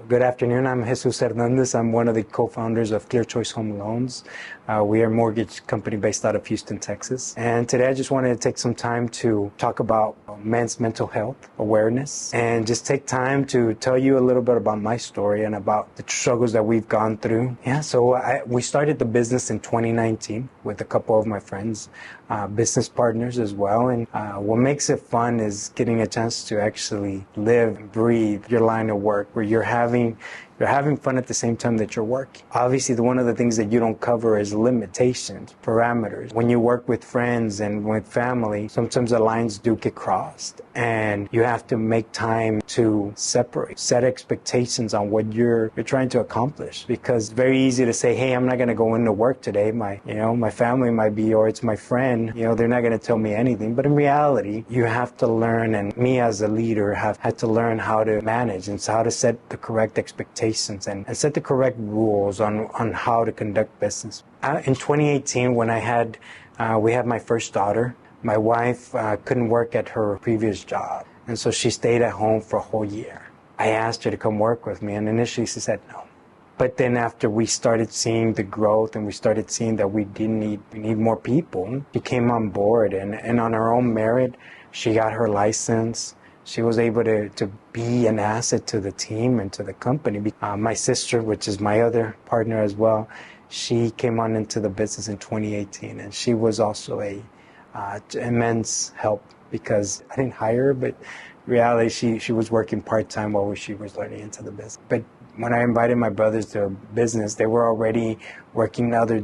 Good afternoon. I'm Hernandez. I'm one of the co-founders of Clear Choice Home Loans. We are a mortgage company based out of Houston, Texas. And today I just wanted to take some time to talk about men's mental health awareness and just take time to tell you a little bit about my story and about the struggles that we've gone through. We started the business in 2019 with a couple of my friends, business partners as well. And what makes it fun is getting a chance to actually live and breathe your line of work where you're having fun at the same time that you're working. Obviously, one of the things that you don't cover is limitations, parameters. When you work with friends and with family, sometimes the lines do get crossed, and you have to make time to separate, set expectations on what you're trying to accomplish. Because it's very easy to say, hey, I'm not going to go into work today. My family might be, or it's my friend, they're not going to tell me anything. But in reality, you have to learn, and me as a leader have had to learn how to manage and how to set the correct expectations and set the correct rules on how to conduct business. In 2018, when we had my first daughter, my wife couldn't work at her previous job, and so she stayed at home for a whole year. I asked her to come work with me, and initially she said no. But then after we started seeing the growth and we started seeing that we need more people, she came on board, and on her own merit, she got her license. She was able to be an asset to the team and to the company. My sister, which is my other partner as well, she came on into the business in 2018, and she was also a immense help because I didn't hire her, but in reality, she was working part-time while she was learning into the business. But when I invited my brothers to a business, they were already working other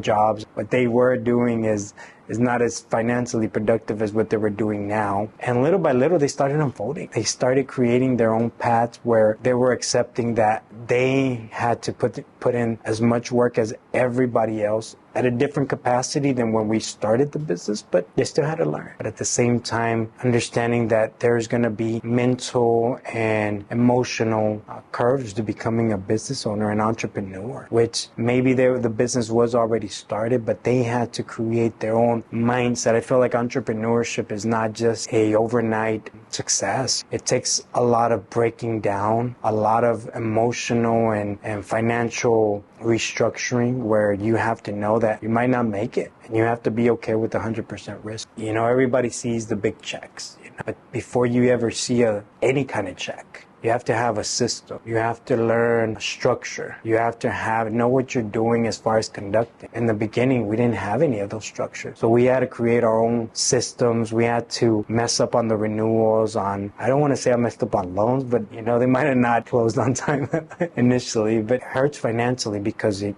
jobs. What they were doing is not as financially productive as what they were doing now. And little by little, they started unfolding. They started creating their own paths where they were accepting that they had to put in as much work as everybody else at a different capacity than when we started the business, but they still had to learn. But at the same time, understanding that there's going to be mental and emotional curves to becoming a business owner, an entrepreneur, which maybe the business was already started, but they had to create their own mindset. I feel like entrepreneurship is not just a overnight success. It takes a lot of breaking down, a lot of emotional and financial restructuring where you have to know that you might not make it and you have to be okay with 100% risk. Everybody sees the big checks, but before you ever see any kind of check, you have to have a system. You have to learn structure. You have to know what you're doing as far as conducting. In the beginning, we didn't have any of those structures. So we had to create our own systems. We had to mess up on the renewals I don't want to say I messed up on loans, but they might have not closed on time initially, but it hurts financially because it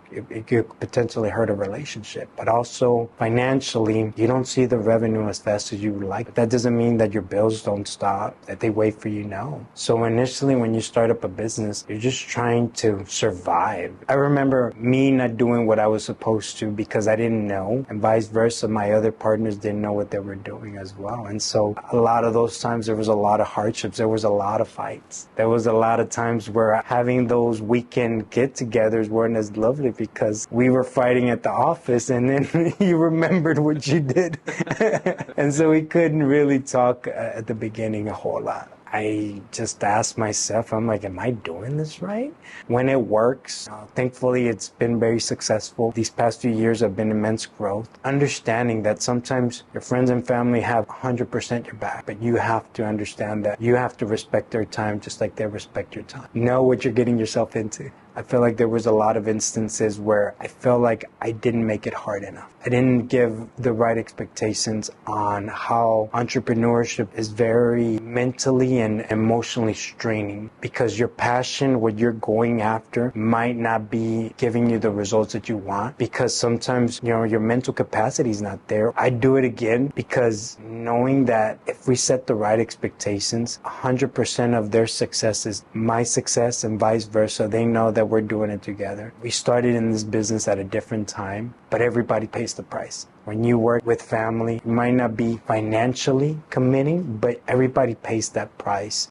could potentially hurt a relationship. But also financially, you don't see the revenue as fast as you would like. But that doesn't mean that your bills don't stop, that they wait for you, no. So initially, when you start up a business, you're just trying to survive. I remember me not doing what I was supposed to because I didn't know, and vice versa, my other partners didn't know what they were doing as well. And so a lot of those times there was a lot of hardships, there was a lot of fights. There was a lot of times where having those weekend get-togethers weren't as lovely because we were fighting at the office and then you remembered what you did. And so we couldn't really talk at the beginning a whole lot. I just asked myself, I'm like, am I doing this right? When it works, thankfully it's been very successful. These past few years have been immense growth. Understanding that sometimes your friends and family have 100% your back, but you have to understand that you have to respect their time just like they respect your time. Know what you're getting yourself into. I feel like there was a lot of instances where I felt like I didn't make it hard enough. I didn't give the right expectations on how entrepreneurship is very mentally and emotionally straining because your passion, what you're going after, might not be giving you the results that you want because sometimes, your mental capacity is not there. I do it again because knowing that if we set the right expectations, 100% of their success is my success and vice versa. They know that we're doing it together. We started in this business at a different time, but everybody pays the price. When you work with family, you might not be financially committing, but everybody pays that price